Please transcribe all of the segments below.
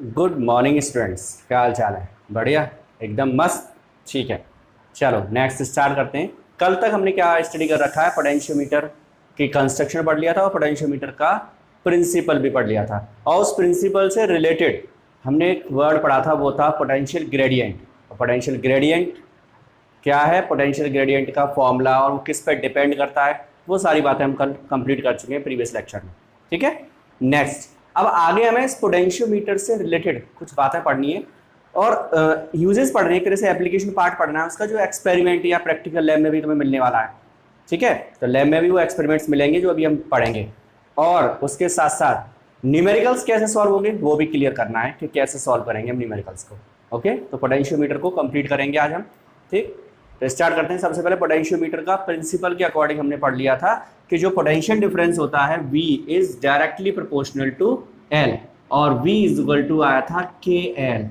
Good morning students, क्या हाल चाल है? बढ़िया, एकदम मस्त। ठीक है, चलो नेक्स्ट स्टार्ट करते हैं। कल तक हमने क्या स्टडी कर रखा है? पोटेंशियोमीटर की कंस्ट्रक्शन पढ़ लिया था और पोटेंशियोमीटर का प्रिंसिपल भी पढ़ लिया था। और उस प्रिंसिपल से रिलेटेड हमने एक वर्ड पढ़ा था, वो था पोटेंशियल ग्रेडियंट। पोटेंशियल ग्रेडियंट क्या है, पोटेंशियल ग्रेडियंट का फॉर्मूला और वो किस पर डिपेंड करता है, वो सारी बातें हम कल कंप्लीट कर चुके हैं प्रीवियस लेक्चर में। ठीक है, नेक्स्ट अब आगे हमें इस पोटेंशियोमीटर से रिलेटेड कुछ बातें पढ़नी है और यूजेस पढ़ने हैं, जैसे एप्लीकेशन पार्ट पढ़ना है उसका, जो एक्सपेरिमेंट या प्रैक्टिकल लैब में भी तुम्हें मिलने वाला है। ठीक है, तो लैब में भी वो एक्सपेरिमेंट्स मिलेंगे जो अभी हम पढ़ेंगे, और उसके साथ साथ न्यूमेरिकल्स कैसे सॉल्व होंगे वो भी क्लियर करना है कि कैसे सॉल्व करेंगे हम न्यूमेरिकल्स को। ओके, तो पोटेंशियोमीटर को कंप्लीट करेंगे आज हम। ठीक, तो स्टार्ट करते हैं। सबसे पहले पोटेंशियोमीटर का प्रिंसिपल के अकॉर्डिंग हमने पढ़ लिया था कि जो पोटेंशियल डिफरेंस होता है V is directly proportional to L, और V इज इक्वल टू आया था KL,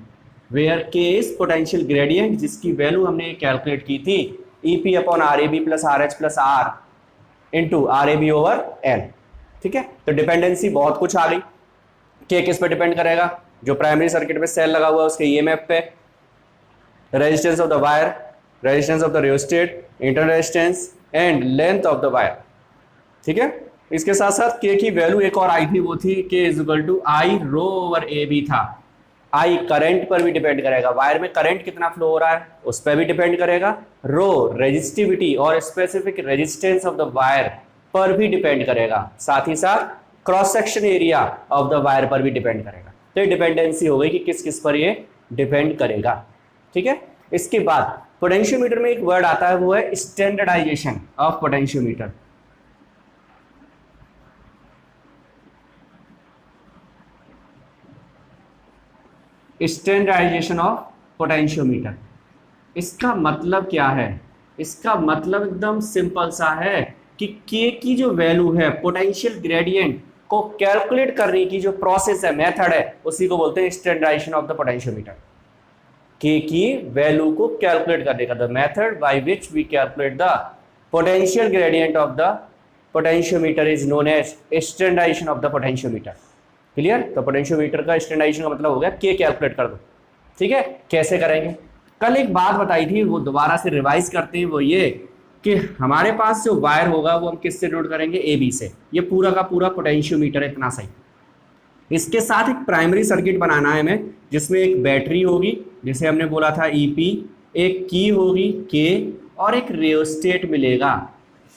where K is potential gradient, जिसकी वैल्यू हमने कैलकुलेट की थी EP upon RAB plus RH plus R into RAB over L। ठीक है, तो डिपेंडेंसी बहुत कुछ आ गई। K किस पे डिपेंड करेगा? जो प्राइमरी सर्किट में सेल लगा हुआ है उसके EMF पे, resistance of the wire, resistance of the rheostat, internal resistance and length of the wire. ठीक है, इसके साथ साथ के की वैल्यू एक और आई थी, वो थी K is equal to I rho over A B था। आई करंट पर भी डिपेंड करेगा, वायर में करंट कितना फ्लो हो रहा है उस पर भी डिपेंड करेगा। रो रेजिस्टिविटी और specific resistance of the wire पर भी डिपेंड करेगा, साथ ही साथ cross section area of the wire पर भी डिपेंड करेगा। तो ये डिपेंडेंसी हो गई कि किस किस पर ये डिपेंड करेगा। ठीक है, इसके बाद पोटेंशियोमीटर में एक वर्ड आता है, वो है standardisation of potentiometer. Standardisation of potentiometer, इसका मतलब क्या है? इसका मतलब एकदम सिंपल सा है कि के की जो वैल्यू है, पोटेंशियल ग्रेडियंट को कैलकुलेट करने की जो प्रोसेस है, मेथड है, उसी को बोलते हैं स्टैंडर्डाइजेशन ऑफ द पोटेंशियोमीटर। के की वैल्यू को कैलकुलेट करने का, the method by which we calculate the potential gradient of the potentiometer is known as standardisation of the potentiometer. Clear? तो पोटेंशियोमीटर का स्टैंडर्डाइजेशन का मतलब हो गया के कैलकुलेट कर दो। ठीक है, कैसे करेंगे? कल एक बात बताई थी, वो दोबारा से रिवाइज करते हैं, वो ये कि हमारे पास जो वायर होगा वो हम किससे नोट करेंगे? ए बी से। ये पूरा का पूरा पोटेंशियोमीटर है, इतना सही। इसके साथ एक प्राइमरी सर्किट बनाना है हमें, जिसमें एक बैटरी होगी जिसे हमने बोला था EP, एक की होगी K, और एक रियोस्टेट मिलेगा।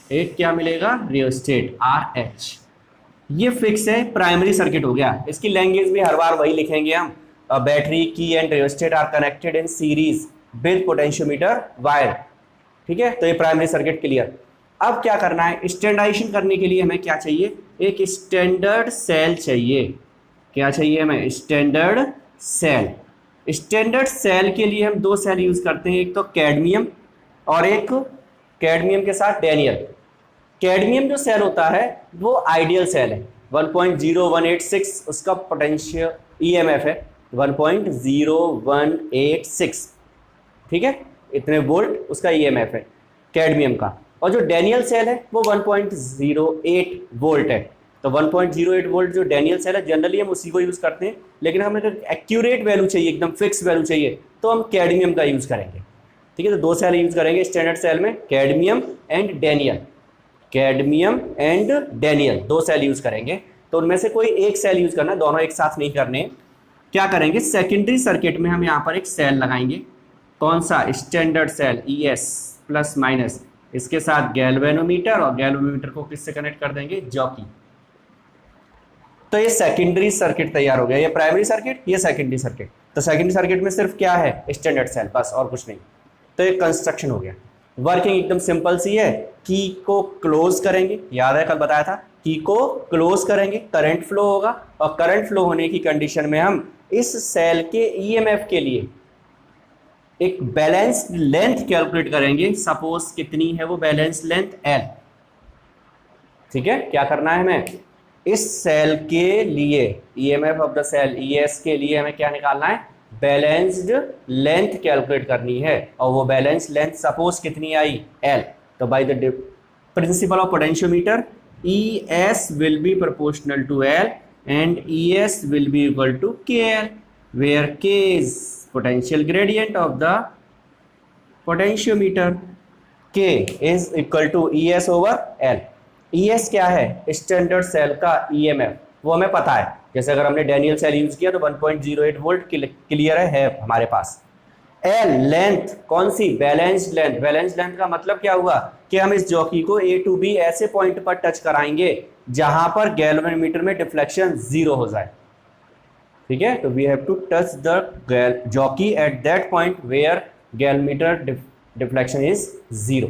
एक क्या मिलेगा? Rheostat RH। ये फिक्स है, प्राइमरी सर्किट हो गया। इसकी लैंग्वेज भी हर बार वही लिखेंगे हम, बैटरी की and rheostat are connected in series with potentiometer wire. ठीक है, तो ये प्राइमरी सर्किट क्लियर। अब क्या करना है? स्टैंडर्डाइजेशन करने के लिए हमें क्या चाहिए? एक स्टैंडर्ड सेल चाहिए। क्या चाहिए हमें? Standard cell. स्टैंडर्ड सेल के लिए हम दो सेल यूज करते हैं, एक तो कैडमियम और एक कैडमियम के साथ डैनियल। कैडमियम जो सेल होता है वो आइडियल सेल है, 1.0186 उसका पोटेंशियल EMF है, 1.0186। ठीक है, इतने वोल्ट उसका EMF है कैडमियम का। और जो डैनियल सेल है वो 1.08 वोल्ट है। तो 1.08 वोल्ट जो डैनियल सेल है, जनरली हम उसी को यूज करते हैं, लेकिन हमें अगर एक्यूरेट वैल्यू चाहिए, एकदम फिक्स वैल्यू चाहिए, तो हम कैडमियम का यूज करेंगे। ठीक है, तो दो सेल यूज करेंगे स्टैंडर्ड सेल में, cadmium and Daniel. Cadmium and Daniel दो सेल यूज करेंगे, तो उनमें से कोई एक सेल यूज करना, दोनों एक साथ नहीं करने। क्या करेंगे? सेकेंडरी सर्किट में हम यहाँ पर एक सेल लगाएंगे। कौन सा? Standard cell ES plus minus, इसके साथ गैल्वेनोमीटर, और गैल्वेनोमीटर को किससे कनेक्ट कर देंगे? जॉकी। तो ये सेकेंडरी सर्किट तैयार हो गया। ये प्राइमरी सर्किट, ये सेकेंडरी सर्किट। तो सेकेंडरी सर्किट में सिर्फ क्या है? स्टैंडर्ड सेल, बस और कुछ नहीं। तो ये कंस्ट्रक्शन हो गया। वर्किंग एकदम सिंपल सी है, की को क्लोज करेंगे, याद है कल बताया था, की को क्लोज करेंगे, करंट फ्लो होगा, और करंट फ्लो होने की कंडीशन में हम इस सेल के EMF के लिए एक बैलेंस लेंथ कैलकुलेट करेंगे। सपोज कितनी है वो बैलेंस लेंथ? L। ठीक है, क्या करना है हमें? इस सेल के लिए EMF of the cell ES के लिए हमें क्या निकालना है? बैलेंस्ड लेंथ कैलकुलेट करनी है, और वो बैलेंस लेंथ सपोज कितनी आई? L। तो by the principle of potentiometer, ES will be proportional to L and ES will be equal to KL। where K is potential gradient of the potentiometer. K is equal to ES over L. ES क्या है? Standard cell का EMF, वो हमें पता है। जैसे अगर हमने डैनियल सेल यूज किया तो 1.08 वोल्ट क्लियर है हमारे पास। L लेंथ, कौन सी? Balanced length. बैलेंस्ड लेंथ का मतलब क्या हुआ कि हम इस जॉकी को A to B ऐसे पॉइंट पर टच कराएंगे जहां पर गैल्वेनोमीटर में डिफ्लेक्शन 0 हो जाए। ठीक है, तो we have to touch the jockey at that point where galvanometer deflection is 0।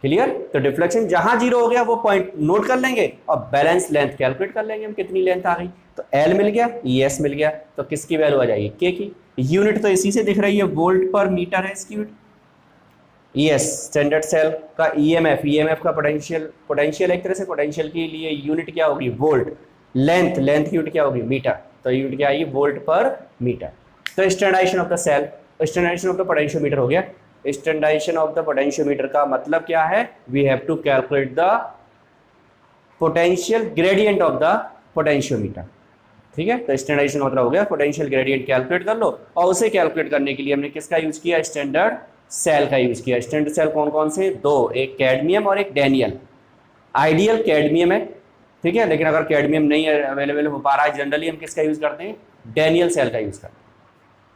Clear? तो डिफ्लेक्शन जहां 0 हो गया वो पॉइंट नोट कर लेंगे और बैलेंस लेंथ कैलकुलेट कर लेंगे हम कितनी लेंथ आ गई। तो L मिल गया, ES मिल गया, तो किसकी वैल्यू आ जाएगी? K की। यूनिट तो इसी से दिख रही है, वोल्ट पर मीटर है इसकी यूनिट। ES स्टैंडर्ड सेल का EMF का पोटेंशियल एक तरह से पोटेंशियल के लिए यूनिट क्या होगी? वोल्ट। लेंथ की यूनिट क्या होगी? मीटर। तो यूनिट क्या आएगी? वोल्ट पर मीटर। तो standardisation of the cell, standardisation of the potentiometer हो गया। स्टैंडर्डाइजेशन ऑफ द पोटेंशियोमीटर का मतलब क्या है? We have to calculate the potential gradient of the potentiometer. ठीक है, तो स्टैंडर्डाइजेशन मतलब हो गया पोटेंशियल ग्रेडियंट कैलकुलेट कर लो, और उसे कैलकुलेट करने के लिए हमने किसका यूज किया? स्टैंडर्ड सेल का यूज किया। स्टैंडर्ड सेल कौन कौन से? दो, एक कैडमियम और एक डैनियल। आइडियल कैडमियम है, ठीक है, लेकिन अगर कैडमियम नहीं अवेलेबल हो पा रहा है जनरली हम किसका यूज करते हैं? डैनियल सेल का यूज करते हैं।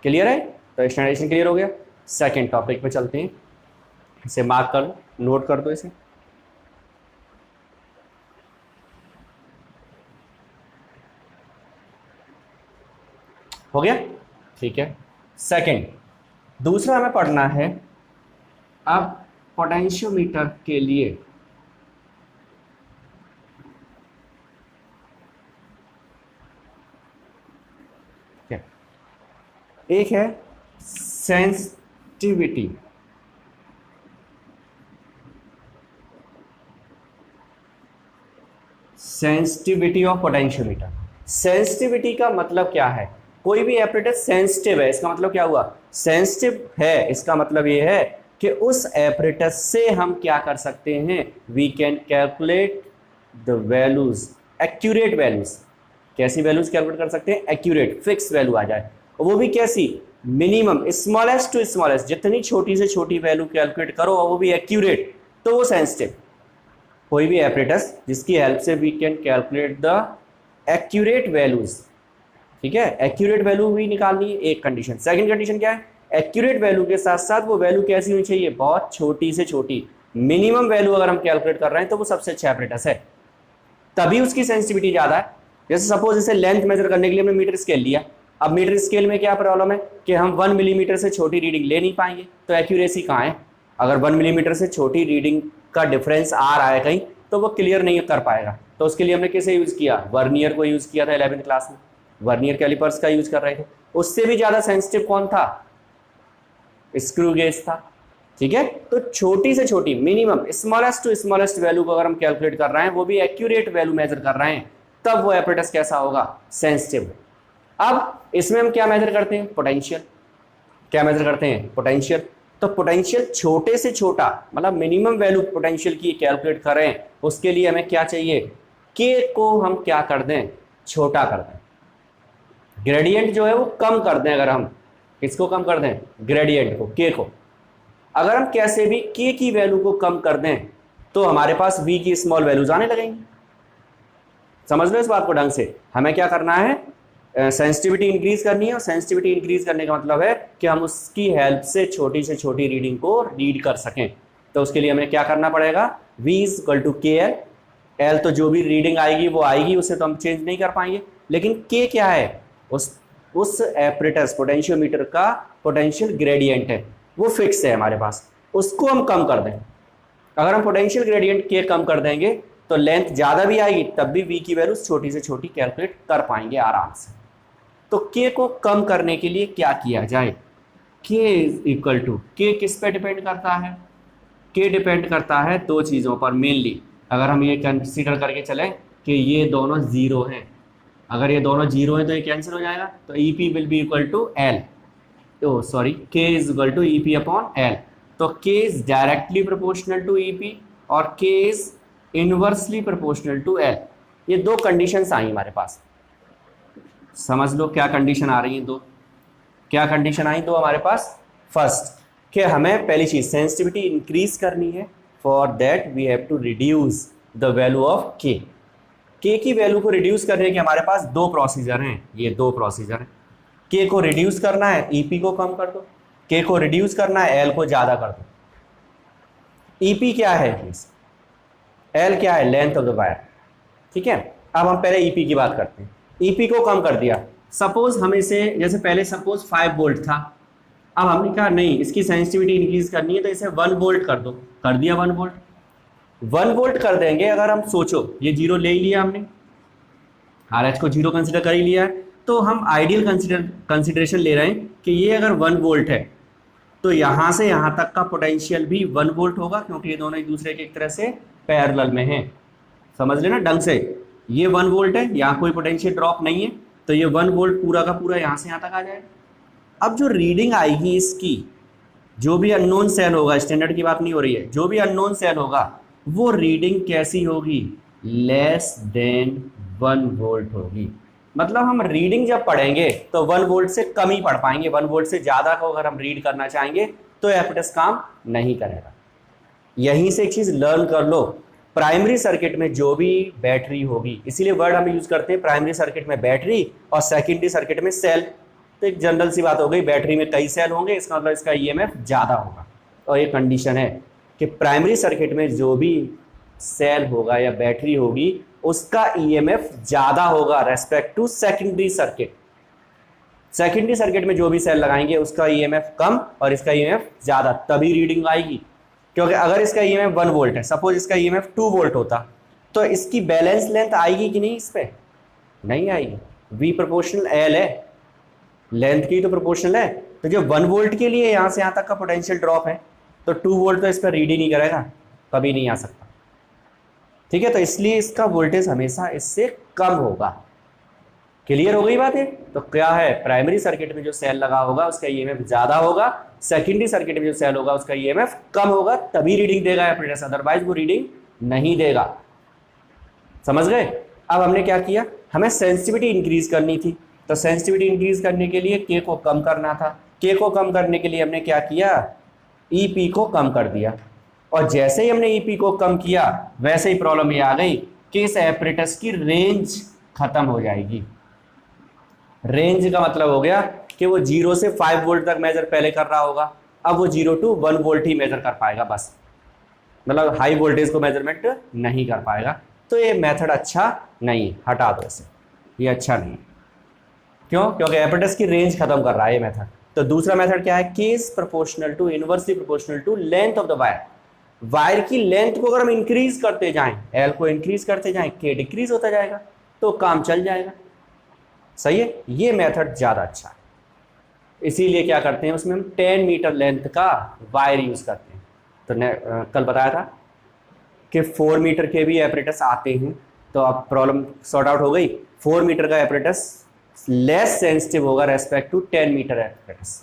क्लियर है? तो स्टैंडर्डाइजेशन क्लियर हो गया। सेकेंड टॉपिक पे चलते हैं, इसे मार्क कर लो, नोट कर दो इसे। हो गया? ठीक है। सेकंड, दूसरा हमें पढ़ना है अब पोटेंशियोमीटर के लिए क्या? एक है sensitivity. Sensitivity of potentiometer. Sensitivity का मतलब क्या है? कोई भी एपरेटस सेंसिटिव है, इसका मतलब क्या हुआ? सेंसिटिव है, इसका मतलब ये है कि उस एपरेटस से हम क्या कर सकते हैं? We can calculate the values, accurate values. कैसी वैल्यूज कैलकुलेट कर सकते हैं? एक्यूरेट, फिक्स वैल्यू आ जाए, और वो भी कैसी? मिनिमम, स्मॉलेस्ट टू स्मॉलेस्ट, जितनी छोटी से छोटी वैल्यू कैलकुलेट करो और वो भी एक्यूरेट, तो वो सेंसिटिव। कोई भी एपरेटस जिसकी हेल्प से we can calculate the accurate values. ठीक है, एक्यूरेट वैल्यू भी निकालनी है, एक कंडीशन। सेकंड कंडीशन क्या है? एक्यूरेट वैल्यू के साथ साथ वो वैल्यू कैसी होनी चाहिए? बहुत छोटी से छोटी। मिनिमम वैल्यू अगर हम कैलकुलेट कर रहे हैं तो वो सबसे अच्छा एपरेटस है, तभी उसकी सेंसिटिविटी ज्यादा है। जैसे सपोज इसे लेंथ मेजर करने के लिए हमने मीटर स्केल लिया। अब मीटर स्केल में क्या प्रॉब्लम है कि हम 1 मिलीमीटर से छोटी रीडिंग ले नहीं पाएंगे, तो एक्यूरेसी कहाँ है? अगर 1 मिलीमीटर से छोटी रीडिंग का डिफरेंस आ रहा है कहीं, तो वो क्लियर नहीं कर पाएगा। तो उसके लिए हमने किसे यूज किया? वर्नियर को यूज किया था 11th क्लास में, वर्नियर कैलिपर्स का यूज कर रहे थे। उससे भी ज्यादा सेंसिटिव कौन था? स्क्रू गेज था। ठीक है, तो छोटी से छोटी, minimum, smallest to smallest value को अगर हम कैलकुलेट कर रहे हैं, वो भी एक्यूरेट वैल्यू मेजर कर रहे हैं, तब वो एपरेटस कैसा होगा? सेंसिटिव। अब इसमें हम क्या मेजर करते हैं? पोटेंशियल। क्या मेजर करते हैं? पोटेंशियल। तो पोटेंशियल छोटे से छोटा, मतलब मिनिमम वैल्यू पोटेंशियल की कैलकुलेट कर रहे हैं, उसके लिए हमें क्या चाहिए? के को हम क्या कर दें? छोटा कर दें। ग्रेडियंट जो है वो कम कर दें। अगर हम किसको कम कर दें? ग्रेडियंट को, के को। अगर हम कैसे भी के की वैल्यू को कम कर दें तो हमारे पास वी की स्मॉल वैल्यूज आने लगेंगी। समझ लो इस बात को ढंग से। हमें क्या करना है? सेंसिटिविटी इंक्रीज करनी है, और सेंसिटिविटी इंक्रीज करने का मतलब है कि हम उसकी हेल्प से छोटी रीडिंग को रीड कर सकें। तो उसके लिए हमें क्या करना पड़ेगा? V इक्वल टू के एल। एल तो जो भी रीडिंग आएगी वो आएगी, उसे तो हम चेंज नहीं कर पाएंगे, लेकिन के क्या है? उस एपरेटस पोटेंशियोमीटर का पोटेंशियल ग्रेडियंट है, वो फिक्स है हमारे पास, उसको हम कम कर दें। अगर हम पोटेंशियल ग्रेडियंट के कम कर देंगे तो लेंथ ज़्यादा भी आएगी, तब भी V की वैल्यू छोटी से छोटी कैलकुलेट कर पाएंगे आराम से। तो के को कम करने के लिए क्या किया जाए? के इक्वल टू, के किस पे डिपेंड करता है? के डिपेंड करता है दो चीज़ों पर मेनली। अगर हम ये कंसीडर करके चलें कि ये दोनों जीरो हैं, अगर ये दोनों जीरो हैं तो ये कैंसिल हो जाएगा, तो E P will be equal to L, तो sorry K is equal to E P upon L. तो K is directly proportional to E P और K is inversely proportional to L. ये दो कंडीशंस आई हमारे पास। समझ लो क्या कंडीशन आ रही है दो, क्या कंडीशन आई दो हमारे पास। फर्स्ट कि हमें पहली चीज सेंसिटिविटी इंक्रीज करनी है, for that we have to reduce the value of K. K की वैल्यू को रिड्यूस करने के हमारे पास दो प्रोसीजर हैं, ये दो प्रोसीजर हैं। के को रिड्यूस करना है, ईपी को कम कर दो। के को रिड्यूस करना है, एल को ज्यादा कर दो। ईपी क्या है, एल क्या है, लेंथ ऑफ द वायर। ठीक है, अब हम पहले ईपी की बात करते हैं। ईपी को कम कर दिया, सपोज हम इसे, जैसे पहले सपोज 5 वोल्ट था, अब हमने कहा नहीं इसकी सेंसिटिविटी इंक्रीज करनी है तो इसे 1 वोल्ट कर दो, कर दिया 1 वोल्ट। 1 वोल्ट कर देंगे, अगर हम सोचो ये जीरो ले ही लिया हमने, आरएच को जीरो कंसिडर कर ही लिया है, तो हम आइडियल कंसिडरेशन ले रहे हैं कि ये अगर 1 वोल्ट है तो यहाँ से यहाँ तक का पोटेंशियल भी 1 वोल्ट होगा, क्योंकि ये दोनों एक दूसरे के एक तरह से पैरेलल में हैं। समझ लेना ढंग से, ये 1 वोल्ट है, यहाँ कोई पोटेंशियल ड्रॉप नहीं है, तो ये 1 वोल्ट पूरा का पूरा यहाँ से यहाँ तक आ जाएगा। अब जो रीडिंग आएगी इसकी, जो भी अननोन सेल होगा, स्टैंडर्ड की बात नहीं हो रही है, जो भी अननोन सेल होगा वो रीडिंग कैसी होगी, लेस देन 1 वोल्ट होगी। मतलब हम रीडिंग जब पढ़ेंगे तो 1 वोल्ट से कम ही पढ़ पाएंगे, 1 वोल्ट से ज़्यादा को अगर हम रीड करना चाहेंगे तो एपरेटस काम नहीं करेगा। यहीं से एक चीज़ लर्न कर लो, प्राइमरी सर्किट में जो भी बैटरी होगी, इसीलिए वर्ड हम यूज़ करते हैं प्राइमरी सर्किट में बैटरी और सेकेंडरी सर्किट में सेल। तो एक जनरल सी बात हो गई, बैटरी में कई सेल होंगे, इसका मतलब इसका ईएमएफ ज़्यादा होगा। और ये कंडीशन है कि प्राइमरी सर्किट में जो भी सेल होगा या बैटरी होगी उसका ईएमएफ ज़्यादा होगा respect to secondary circuit. Secondary circuit में जो भी सेल लगाएंगे उसका ईएमएफ कम और इसका ईएमएफ ज़्यादा, तभी रीडिंग आएगी। क्योंकि अगर इसका ईएमएफ 1 वोल्ट है, सपोज इसका ईएमएफ 2 वोल्ट होता, तो इसकी बैलेंस लेंथ आएगी कि नहीं, इस पर नहीं आएगी। V प्रोपोर्शनल L है, लेंथ की तो प्रोपोर्शनल है। तो जो 1 वोल्ट के लिए यहाँ से यहाँ तक का पोटेंशियल ड्रॉप है, तो 2 वोल्ट तो इस पर रीड ही नहीं करेगा, कभी नहीं आ सकता। ठीक है, तो इसलिए इसका वोल्टेज हमेशा इससे कम होगा। क्लियर हो गई बात है। तो क्या है, प्राइमरी सर्किट में जो सेल लगा होगा उसका ईएमएफ ज़्यादा होगा, सेकेंडरी सर्किट में जो सेल होगा उसका ईएमएफ कम होगा, तभी रीडिंग देगा एपरेटस, अदरवाइज वो रीडिंग नहीं देगा। समझ गए। अब हमने क्या किया, हमें सेंसिटिविटी इंक्रीज करनी थी, तो सेंसिटिविटी इंक्रीज करने के लिए के को कम करना था। के को कम करने के लिए हमने क्या किया, ईपी को कम कर दिया। और जैसे ही हमने ईपी को कम किया वैसे ही प्रॉब्लम ये आ गई कि इस एपरेटस की रेंज खत्म हो जाएगी। रेंज का मतलब हो गया कि वो 0 से 5 वोल्ट तक मेजर पहले कर रहा होगा, अब वो 0 to 1 वोल्ट ही मेजर कर पाएगा बस, मतलब हाई वोल्टेज को मेजरमेंट नहीं कर पाएगा। तो ये मेथड अच्छा नहीं, हटा दो इसे, ये अच्छा नहीं। क्यों, क्योंकि एपरेटस की रेंज खत्म कर रहा है ये मेथड। तो दूसरा मेथड क्या है, K is proportional to, inversely proportional to length of the wire. Wire की लेंथ को अगर हम इंक्रीज करते जाएं, एल को इंक्रीज करते जाएं, के डिक्रीज होता जाएगा, तो काम चल जाएगा। सही है, ये मेथड ज़्यादा अच्छा है। इसीलिए क्या करते हैं, उसमें हम 10 मीटर लेंथ का वायर यूज़ करते हैं। तो कल बताया था कि 4 मीटर के भी एपरेटस आते हैं, तो अब प्रॉब्लम सॉर्ट आउट हो गई। 4 मीटर का एपरेटस लेस सेंसिटिव होगा रेस्पेक्ट टू 10 मीटर एपरेटस।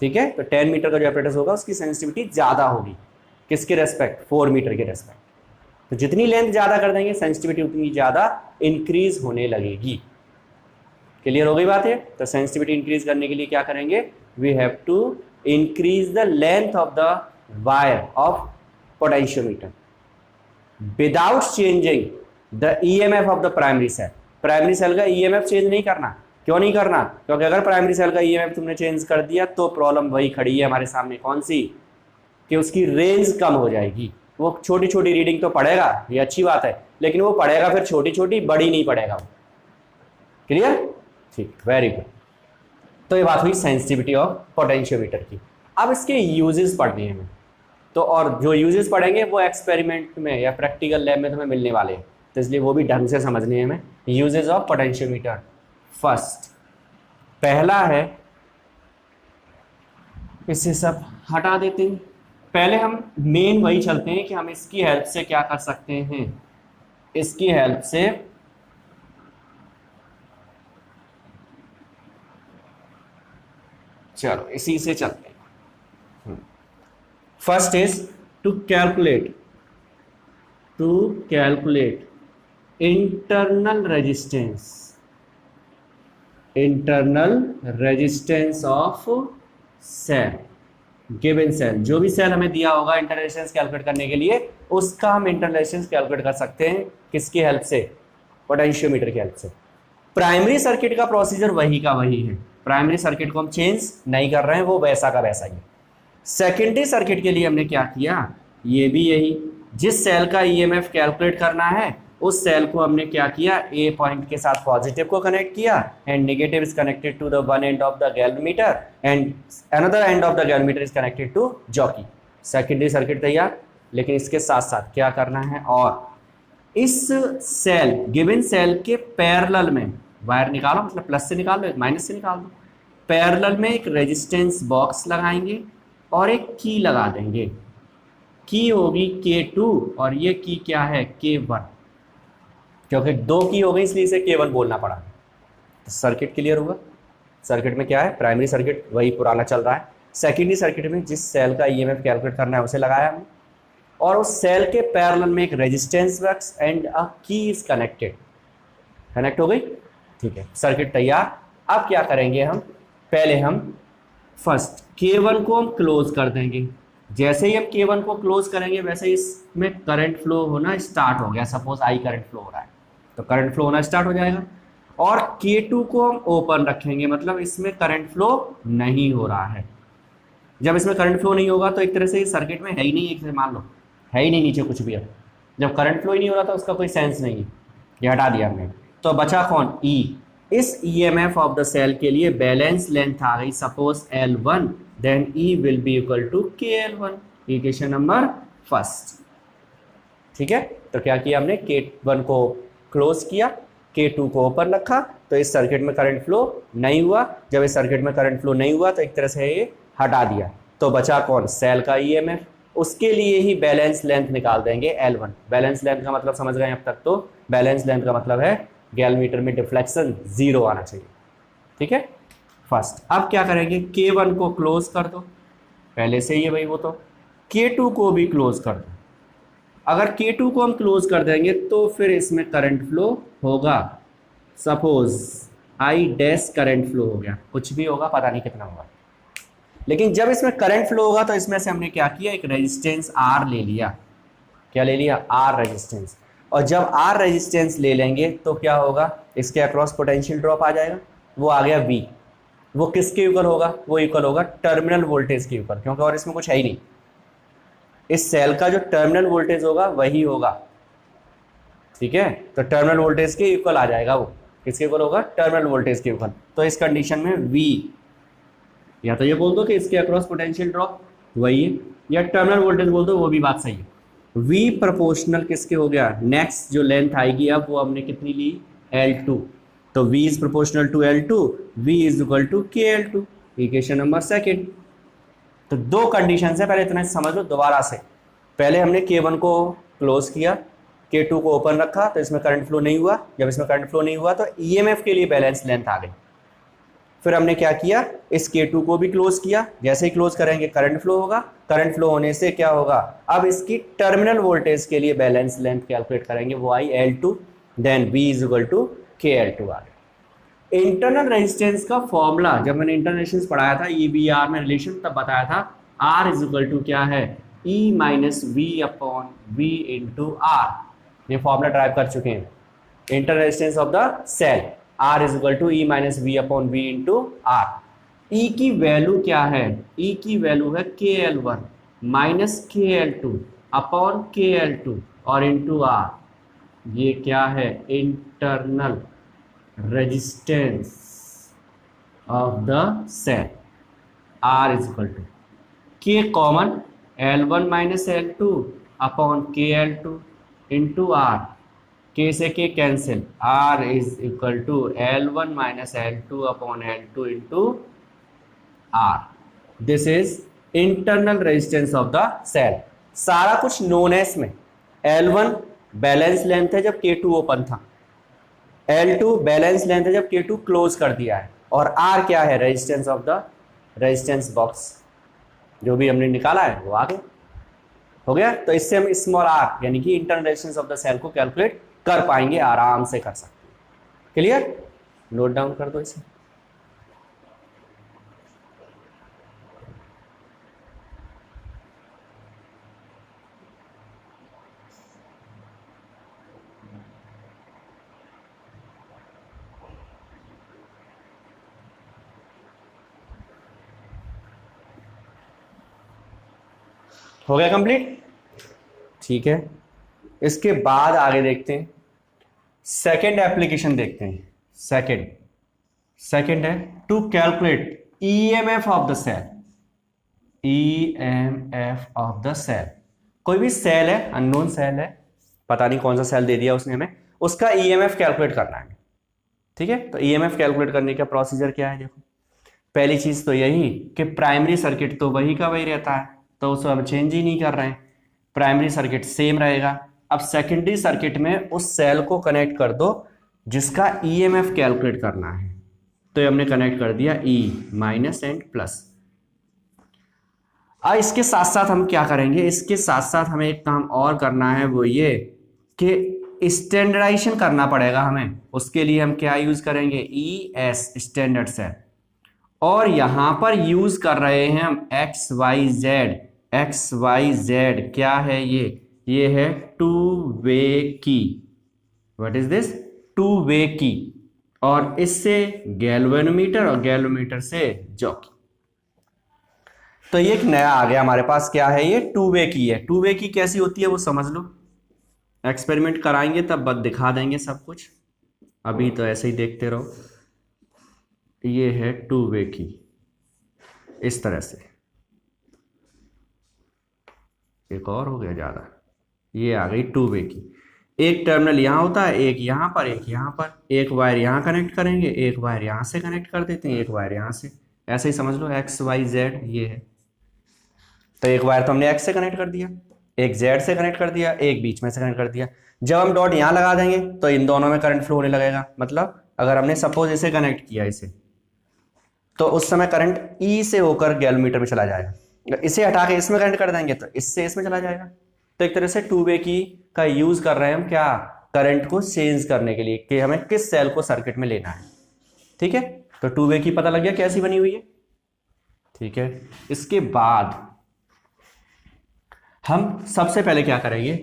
ठीक है, तो 10 मीटर का जो एपरेटस होगा उसकी सेंसिटिविटी ज़्यादा होगी, किसके रेस्पेक्ट, 4 मीटर के रेस्पेक्ट। तो जितनी लेंथ ज़्यादा कर देंगे सेंसिटिविटी उतनी ज़्यादा इंक्रीज होने लगेगी। क्लियर हो गई बात है। तो सेंसिटिविटी इंक्रीज करने के लिए क्या करेंगे, we have to increase the length of the wire of potentiometer without changing the EMF of the primary cell. Primary cell का ईएमएफ चेंज नहीं करना। क्यों नहीं करना, क्योंकि अगर प्राइमरी सेल का ईएमएफ तुमने चेंज कर दिया तो प्रॉब्लम वही खड़ी है हमारे सामने, कौन सी, कि उसकी रेंज कम हो जाएगी। वो छोटी छोटी रीडिंग तो पढ़ेगा, ये अच्छी बात है, लेकिन वो पढ़ेगा फिर छोटी छोटी, बड़ी नहीं पढ़ेगा वो। क्लियर, ठीक, वेरी गुड। तो ये बात हुई सेंसिटिविटी ऑफ पोटेंशियोमीटर की। अब इसके यूजेस पढ़ने हैं हमें, तो और जो यूजेस पढ़ेंगे वो एक्सपेरिमेंट में या प्रैक्टिकल लैब में तुम्हें मिलने वाले हैं, तो इसलिए वो भी ढंग से समझने हैं हमें। यूजेस ऑफ पोटेंशियोमीटर, फर्स्ट पहला है, इसे सब हटा देते हैं, पहले हम मेन वही चलते हैं कि हम इसकी हेल्प से क्या कर सकते हैं। इसकी हेल्प से चलो इसी से चलते हैं। First is to calculate internal resistance internal resistance of cell, given cell, जो भी सेल हमें दिया होगा इंटरनल रेजिस्टेंस कैलकुलेट करने के लिए, उसका हम इंटरनल रेजिस्टेंस कैलकुलेट कर सकते हैं किसकी हेल्प से, पोटेंशियोमीटर की हेल्प से। प्राइमरी सर्किट का प्रोसीजर वही का वही है, प्राइमरी सर्किट को हम चेंज नहीं कर रहे हैं, वो वैसा का वैसा ही है। सेकेंडरी सर्किट के लिए हमने क्या किया, ये भी यही, जिस सेल का ईएमएफ कैलकुलेट करना है उस सेल को हमने क्या किया, ए पॉइंट के साथ पॉजिटिव को कनेक्ट किया and negative is connected to the one end of the galvanometer and another end of the galvanometer is connected to jockey. Secondary circuit तैयार। लेकिन इसके साथ साथ क्या करना है, और इस सेल, गिवन सेल के पैरेलल में वायर निकालो, मतलब प्लस से निकाल लो, माइनस से निकाल दो, पैरेलल में एक रेजिस्टेंस बॉक्स लगाएंगे और एक की लगा देंगे। की होगी K2 और ये की क्या है, K1, क्योंकि दो की हो गई इसलिए इसे K1 बोलना पड़ा। तो सर्किट क्लियर होगा। सर्किट में क्या है, प्राइमरी सर्किट वही पुराना चल रहा है, सेकेंडरी सर्किट में जिस सेल का ईएमएफ कैलकुलेट करना है उसे लगाया हमने, और उस सेल के पैरेलल में एक रेजिस्टेंस बॉक्स एंड अ की इज कनेक्टेड, कनेक्ट हो गई, ठीक है, सर्किट तैयार। अब क्या करेंगे हम, पहले हम फर्स्ट K1 को हम क्लोज कर देंगे। जैसे ही हम K1 को क्लोज करेंगे वैसे ही इसमें करंट फ्लो होना स्टार्ट हो गया। सपोज आई करंट फ्लो हो रहा है तो करंट फ्लो होना स्टार्ट हो जाएगा, और K2 को हम ओपन रखेंगे, मतलब इसमें करंट फ्लो नहीं हो रहा है। जब इसमें करंट फ्लो नहीं होगा तो एक तरह से सर्किट में है ही नहीं, एक से मान लो है ही नहीं नीचे कुछ भी। अब जब करंट फ्लो ही नहीं हो रहा था उसका कोई सेंस नहीं है, ये हटा दिया हमने। तो बचा कौन, E। इस ईएमएफ ऑफ द सेल के लिए बैलेंस लेंथ आ गई, suppose L1, then E will be equal to KL1, equation number first, ठीक है। तो क्या किया हमने, K1 को क्लोज किया, K2 को ओपन रखा, तो इस सर्किट में करंट फ्लो नहीं हुआ। जब इस सर्किट में करंट फ्लो नहीं हुआ तो एक तरह से ये हटा दिया, तो बचा कौन, सेल का ईएमएफ। उसके लिए ही बैलेंस लेंथ निकाल देंगे L1। बैलेंस लेंथ का मतलब समझ गए अब तक, तो बैलेंस लेंथ का मतलब है गैल्वेमीटर में डिफ्लेक्शन 0 आना चाहिए, ठीक है, फर्स्ट। अब क्या करेंगे, K1 को क्लोज कर दो, पहले से ही है भाई वो, तो K2 को भी क्लोज कर दो। अगर K2 को हम क्लोज कर देंगे तो फिर इसमें करंट फ्लो होगा, suppose I dash current flow हो गया, कुछ भी होगा, पता नहीं कितना होगा। लेकिन जब इसमें करंट फ्लो होगा तो इसमें से हमने क्या किया, एक रेजिस्टेंस R ले लिया। क्या ले लिया, R रेजिस्टेंस। और जब R रेजिस्टेंस ले लेंगे तो क्या होगा, इसके अक्रॉस पोटेंशियल ड्रॉप आ जाएगा, वो आ गया V। वो किसके इक्वल होगा, वो इक्वल होगा टर्मिनल वोल्टेज के इक्वल, क्योंकि और इसमें कुछ है ही नहीं। इस सेल का जो टर्मिनल वोल्टेज होगा वही होगा, ठीक है। तो टर्मिनल वोल्टेज के इक्वल आ जाएगा, वो किसके इक्वल होगा, टर्मिनल वोल्टेज के इक्वल। तो इस कंडीशन में V, या तो ये बोल दो कि इसके अक्रॉस पोटेंशियल ड्रॉप वही है, या टर्मिनल वोल्टेज बोल दो, वो भी बात सही है। V प्रोपोर्शनल किसके हो गया, नेक्स्ट जो लेंथ आएगी अब वो हमने कितनी ली, L2। तो V is proportional to L2, V is equal to KL2, equation number second. तो दो कंडीशन है, पहले इतना समझ लो दोबारा से। पहले हमने K1 को क्लोज किया, K2 को ओपन रखा, तो इसमें करंट फ्लो नहीं हुआ। जब इसमें करंट फ्लो नहीं हुआ तो ईएमएफ के लिए बैलेंस लेंथ आ गई। फिर हमने क्या किया, इस K2 को भी क्लोज किया, जैसे ही क्लोज करेंगे करंट फ्लो होगा, करंट फ्लो होने से क्या होगा, अब इसकी टर्मिनल वोल्टेज के लिए बैलेंस लेंथ कैलकुलेट करेंगे, वो आई L2, then V is equal to KL2 आ गया। इंटरनल रेजिस्टेंस का फॉर्मूला जब मैंने इंटरनल रेजिस्टेंस पढ़ाया था EBR में रिलेशन, तब बताया था R इज इक्वल टू क्या है, E minus V upon V into R। ये फॉर्मूला ड्राइव कर चुके हैं, internal resistance of the cell R is equal to E minus V upon V into R। E की वैल्यू क्या है, E की वैल्यू है KL1 minus KL2 upon KL2 और इंटू R। ये क्या है, internal resistance of the cell. R is equal to K common, L1 minus L2 upon KL2 into R। K से K cancel, R is equal to L1 minus L2 upon L2 into R। This is internal resistance of the cell. सारा कुछ known है इसमें। L1 balance length है जब K2 open था, L2 balance length है जब K2 क्लोज कर दिया है, और R क्या है, resistance of the resistance box, जो भी हमने निकाला है वो आ गया, हो गया। तो इससे हम स्मॉल r यानी कि internal resistance of the cell को कैलकुलेट कर पाएंगे, आराम से कर सकते हैं। क्लियर, नोट डाउन कर दो इसे। हो गया कंप्लीट? ठीक है, इसके बाद आगे देखते हैं, सेकेंड एप्लीकेशन देखते हैं। सेकेंड है to calculate EMF of the cell. EMF of the cell, कोई भी सेल है, अननोन सेल है, पता नहीं कौन सा सेल दे दिया उसने हमें, उसका ईएमएफ कैलकुलेट करना है। ठीक है, तो ईएमएफ कैलकुलेट करने का प्रोसीजर क्या है? देखो, पहली चीज तो यही कि प्राइमरी सर्किट तो वही का वही रहता है, तो उसको हम चेंज ही नहीं कर रहे हैं, प्राइमरी सर्किट सेम रहेगा। अब सेकेंडरी सर्किट में उस सेल को कनेक्ट कर दो जिसका ईएमएफ कैलकुलेट करना है, तो हमने कनेक्ट कर दिया ई माइनस एंड प्लस। अब इसके साथ साथ हम क्या करेंगे, इसके साथ साथ हमें एक काम और करना है, वो ये कि स्टैंडर्डाइजेशन करना पड़ेगा हमें। उसके लिए हम क्या यूज करेंगे? E S, standard cell. और यहां पर यूज कर रहे हैं हम X Y Z. X Y Z क्या है? ये है two way key. What is this? Two way key. और इससे गैल्वेनोमीटर और गैल्वेनोमीटर से जॉकी। तो ये एक नया आ गया हमारे पास, क्या है ये? टू वे की है। टू वे की कैसी होती है वो समझ लो, एक्सपेरिमेंट कराएंगे तब बस दिखा देंगे सब कुछ, अभी तो ऐसे ही देखते रहो। ये है टू वे की, इस तरह से। एक और हो गया ज़्यादा, ये आ गई टू वे की। एक टर्मिनल यहाँ होता है, एक यहाँ पर, एक यहाँ पर। एक वायर यहाँ कनेक्ट करेंगे, एक वायर यहाँ से कनेक्ट कर देते हैं, एक वायर यहाँ से। ऐसे ही समझ लो, एक्स वाई जेड ये है। तो एक वायर तो हमने एक्स से कनेक्ट कर दिया, एक जेड से कनेक्ट कर दिया, एक बीच में से कनेक्ट कर दिया। जब हम डॉट यहाँ लगा देंगे तो इन दोनों में करंट फ्लो होने लगेगा। मतलब अगर हमने सपोज इसे कनेक्ट किया, इसे, तो उस समय करंट ई से होकर गैल्वेनोमीटर में चला जाएगा। इसे हटा के इसमें करंट कर देंगे तो इससे इसमें चला जाएगा। तो एक तरह से टू वे की का यूज कर रहे हैं हम, क्या? करंट को चेंज करने के लिए कि हमें किस सेल को सर्किट में लेना है। ठीक है, तो टू वे की पता लग गया कैसी बनी हुई है। ठीक है, इसके बाद हम सबसे पहले क्या करेंगे?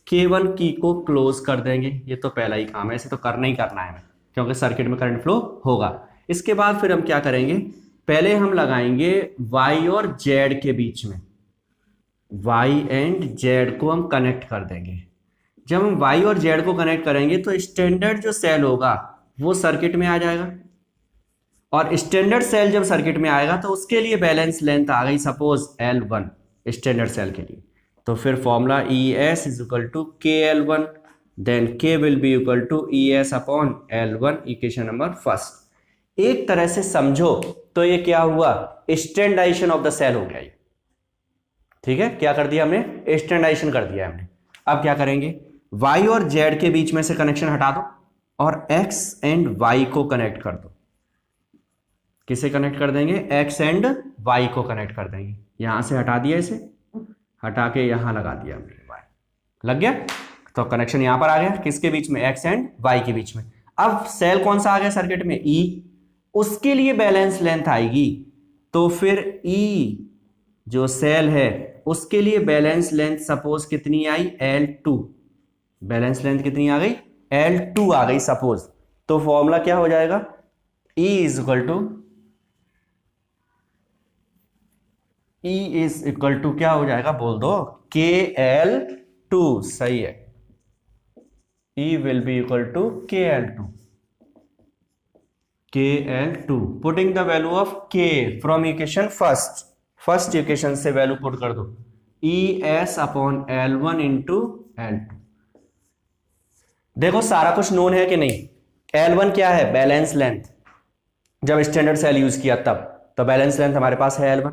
K1 की को क्लोज कर देंगे। ये तो पहला ही काम है, ऐसे तो करना ही करना है क्योंकि सर्किट में करंट फ्लो होगा। इसके बाद फिर हम क्या करेंगे? पहले हम लगाएंगे Y और Z के बीच में, Y एंड Z को हम कनेक्ट कर देंगे। जब हम Y और Z को कनेक्ट करेंगे तो स्टैंडर्ड जो सेल होगा वो सर्किट में आ जाएगा। और स्टैंडर्ड सेल जब सर्किट में आएगा तो उसके लिए बैलेंस लेंथ आ गई सपोज L1 स्टैंडर्ड सेल के लिए। तो फिर formula ES is equal to KL1, then K will be equal to ES upon L1, equation number first. एक तरह से समझो तो ये क्या हुआ? स्टैंडर्डाइजेशन ऑफ द सेल हो गया ये। ठीक है, क्या कर दिया हमने? स्टैंडर्डाइजेशन कर दिया हमने। अब क्या करेंगे? Y और Z के बीच में से कनेक्शन हटा दो और X एंड Y को कनेक्ट कर दो। किसे कनेक्ट कर देंगे? X एंड Y को कनेक्ट कर देंगे। यहां से हटा दिया, इसे हटा के यहां लगा दिया हमने, Y लग गया। तो कनेक्शन यहां पर आ गया, किसके बीच में? X एंड Y के बीच में। अब सेल कौन सा आ गया सर्किट में? E, उसके लिए बैलेंस लेंथ आएगी। तो फिर E जो सेल है उसके लिए बैलेंस लेंथ सपोज कितनी आई? L2। बैलेंस लेंथ कितनी आ गई? L2 आ गई सपोज। तो फॉर्मूला क्या हो जाएगा? E इज इक्वल टू क्या हो जाएगा? बोल दो, KL2। सही है, E will be equal to KL2। Putting the value of K from equation first equation से वैल्यू पुट कर दो, ES upon L1 into L2। देखो सारा कुछ नोन है कि नहीं? L1 क्या है? Balance length. जब स्टैंडर्ड सेल यूज किया तब, तो बैलेंस लेंथ हमारे पास है L1।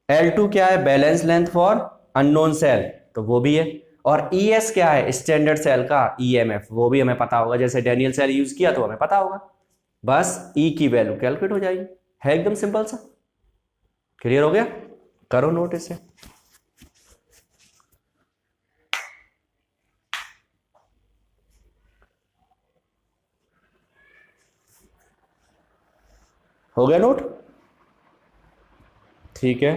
L2 क्या है? Balance length for unknown cell, तो वो भी है। और ES क्या है? स्टैंडर्ड सेल का EMF, वो भी हमें पता होगा। जैसे डैनियल सेल यूज किया तो हमें पता होगा। बस E की वैल्यू कैलकुलेट हो जाएगी। है एकदम सिंपल सा। क्लियर हो गया? करो नोट इसे। हो गया नोट? ठीक है,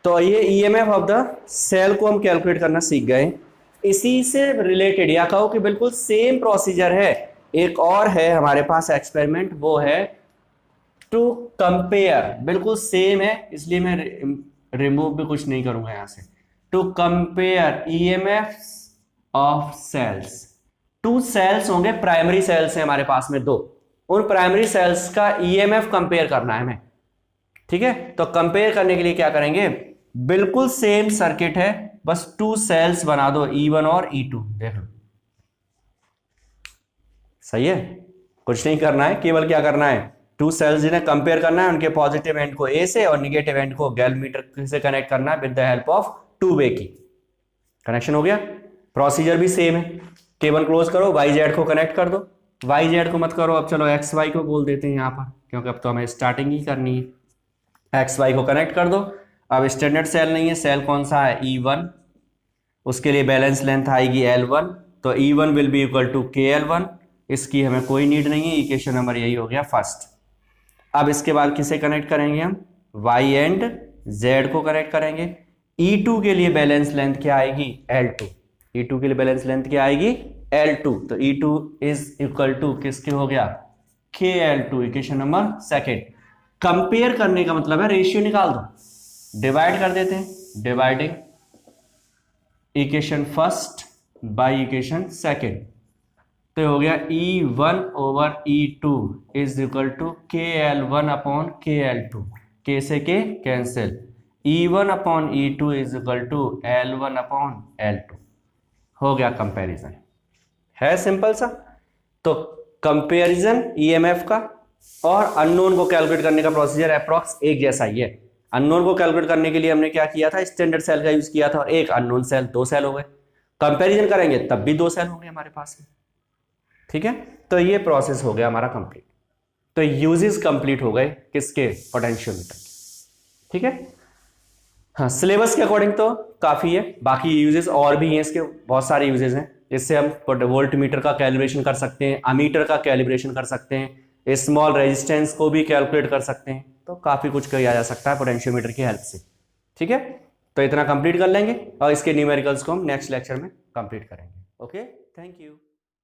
तो ये EMF ऑफ द सेल को हम कैलकुलेट करना सीख गए। इसी से रिलेटेड या कहो कि बिल्कुल सेम प्रोसीजर है, एक और है हमारे पास एक्सपेरिमेंट, वो है टू कंपेयर। बिल्कुल सेम है, इसलिए मैं रिमूव भी कुछ नहीं करूंगा यहां से। To compare EMFs of cells. Two cells होंगे, प्राइमरी सेल्स है हमारे पास में दो, उन प्राइमरी सेल्स का ईएमएफ कंपेयर करना है हमें। ठीक है, तो कंपेयर करने के लिए क्या करेंगे, बिल्कुल सेम सर्किट है, बस टू सेल्स बना दो, E1 और E2। देख लो, सही है, कुछ नहीं करना है, केवल क्या करना है, टू सेल्स जिन्हें कंपेयर करना है, उनके पॉजिटिव एंड को ए से और निगेटिव एंड को गैल्वमीटर से कनेक्ट करना है with the help of to way की। कनेक्शन हो गया, प्रोसीजर भी सेम है, केबल क्लोज करो, वाई जेड को कनेक्ट कर दो, वाई जेड को मत करो, अब चलो एक्स वाई को बोल देते हैं यहाँ पर, क्योंकि अब तो हमें स्टार्टिंग ही करनी है। एक्स वाई को कनेक्ट कर दो। अब स्टैंडर्ड सेल नहीं है, सेल कौन सा है, E1, उसके लिए बैलेंस लेंथ आएगी L1, तो E1 will be equal to KL1, इसकी हमें कोई नीड नहीं है, इक्वेशन नंबर यही हो गया फर्स्ट। अब इसके बाद किसे कनेक्ट करेंगे हम, Y एंड Z को कनेक्ट करेंगे। E2 के लिए बैलेंस लेंथ क्या आएगी, L2, E2 के लिए बैलेंस लेंथ क्या आएगी, L2, तो E2 इज इक्वल टू किसके हो गया, KL2, equation number second. Compare करने का मतलब है रेशियो निकाल दो, डिवाइड कर देते हैं, dividing equation first by equation second, तो हो गया E1 over E2 is equal to KL1 upon KL2, K से K cancel, E1 upon E2 is equal to L1 upon L2। हो गया कंपैरिजन, है सिंपल सा। तो कंपैरिजन ईएमएफ का और अननोन को कैलकुलेट करने का प्रोसीजर अप्रॉक्स एक जैसा ही है। अननोन को कैलकुलेट करने के लिए हमने क्या किया था, स्टैंडर्ड सेल का यूज किया था, और एक अननोन सेल, दो सेल हो गए। कंपैरिजन करेंगे तब भी दो सेल होंगे हमारे पास में। ठीक है, तो ये प्रोसेस हो गया हमारा कंप्लीट। तो यूजेस कंप्लीट हो गए किसके, पोटेंशियोमीटर के। ठीक है, हाँ, सिलेबस के अकॉर्डिंग तो काफी है, बाकी यूजेस और भी हैं, इसके बहुत सारे यूजेस हैं। इससे हम वोल्ट मीटर का कैलिब्रेशन कर सकते हैं, अमीटर का कैलिब्रेशन कर सकते हैं, स्मॉल रेजिस्टेंस को भी कैलकुलेट कर सकते हैं, तो काफी कुछ किया जा सकता है पोटेंशियोमीटर की हेल्प से। ठीक है, तो इतना कंप्लीट कर लेंगे और इसके न्यूमेरिकल्स को हम नेक्स्ट लेक्चर में कंप्लीट करेंगे। Okay, thank you.